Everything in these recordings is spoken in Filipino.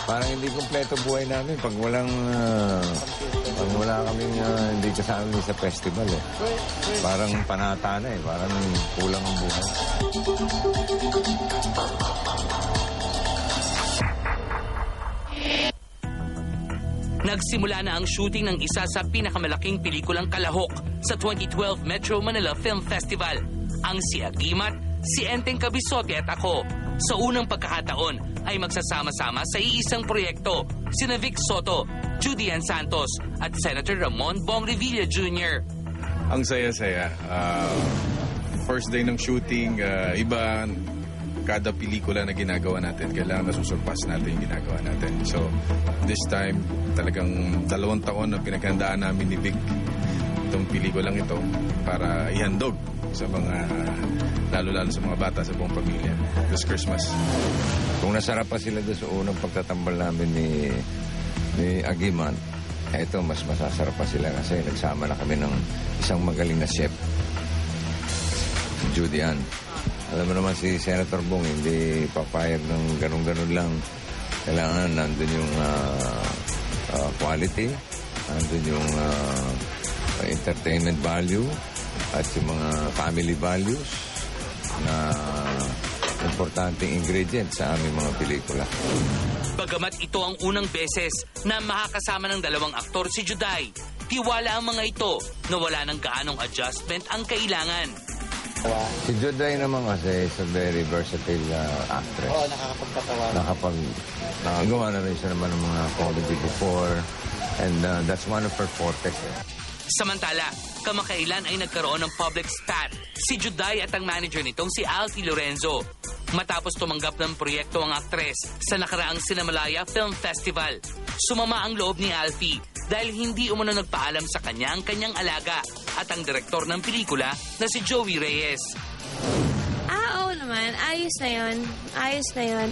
Parang hindi kumpleto buhay namin pag wala kaming hindi kasama sa festival eh. Parang panata na eh. Parang kulang ang buhay. Nagsimula na ang shooting ng isa sa pinakamalaking pelikulang kalahok sa 2012 Metro Manila Film Festival, ang Si Agimat, Si Enteng Kabisote at Ako. Sa unang pagkakataon ay magsasama-sama sa iisang proyekto sina Vic Soto, Judy Ann Santos at Senator Ramon Bong Revilla Jr. Ang saya-saya. First day ng shooting, iba kada pelikula na ginagawa natin, kailangan nasusurpass natin yung ginagawa natin. So, this time, talagang 2 taon na pinaghandaan namin ni Vic itong pelikulang ito para ihandog sa mga, lalo-lalo sa mga bata sa buong pamilya this Christmas. Kung nasarap pa sila doon sa unang pagtatambal namin ni Agiman, eto mas masasarap pa sila kasi nagsama na kami ng isang magaling na chef, Judy Ann. Alam mo naman si Senator Bong, hindi papayag ng ganun-ganun lang. Kailangan nandun yung quality, nandun yung entertainment value, at yung mga family values na importanteng ingredient sa aming mga pelikula. Bagamat ito ang unang beses na makakasama ng 2 aktor si Juday, tiwala ang mga ito na wala ng gaanong adjustment ang kailangan. Si Juday naman kasi is a very versatile actress. Oo, nakakapagpatawa. Nakagawa na rin siya naman ng mga comedy before, and that's one of her fortes. Samantala, kamakailan ay nagkaroon ng public spat si Juday at ang manager nitong si Alfie Lorenzo. Matapos tumanggap ng proyekto ang aktres sa nakaraang Cinemalaya Film Festival, sumama ang loob ni Alfie dahil hindi umano nagpaalam sa kanya ang kanyang alaga at ang direktor ng pelikula na si Joey Reyes. Oo naman. Ayos na yun. Ayos na yun.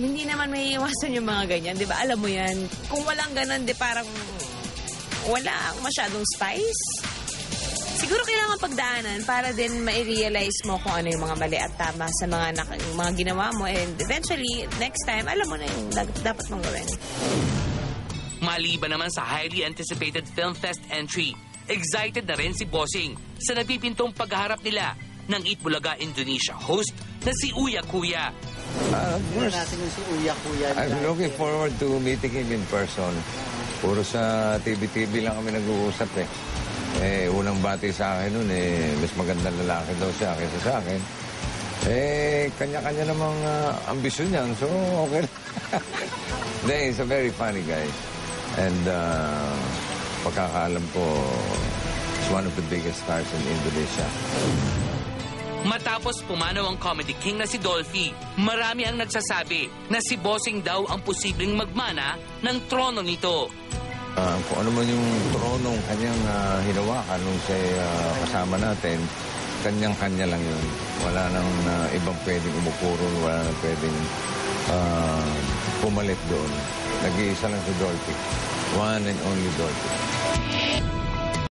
Hindi naman may iwasan yung mga ganyan. Di ba? Alam mo yan. Kung walang ganun, di parang wala masyadong spice. Siguro kailangan pagdaanan para din ma-realize mo kung ano yung mga mali at tama sa mga ginawa mo. And eventually, next time, alam mo na yung dapat mong gawin. Maliban naman sa highly anticipated Film Fest entry, excited na rin si Bossing sa napipintong paghaharap nila ng Eat Bulaga Indonesia host na si Uya Kuya. Of course, natin yung si Uya Kuya. I'm looking forward to meeting him in person. Puro sa TV-TV lang kami nag-uusap eh. Unang bati sa akin nun mas magandang lalaki daw siya kaysa sa akin. Kanya-kanya namang ambisyon yan, so okay. He's a very funny guy. And pagkakaalam ko, he's one of the biggest stars in Indonesia. Matapos pumanaw ang comedy king na si Dolphy, marami ang nagsasabi na si Bossing daw ang posibleng magmana ng trono nito. Kung ano man yung tronong kanyang hinawakan nung siya kasama natin, kanyang-kanya lang yun. Wala nang ibang pwedeng umupo ron, wala nang pwedeng pumalit doon. Nag-iisa lang si Dolphy. One and only Dolphy.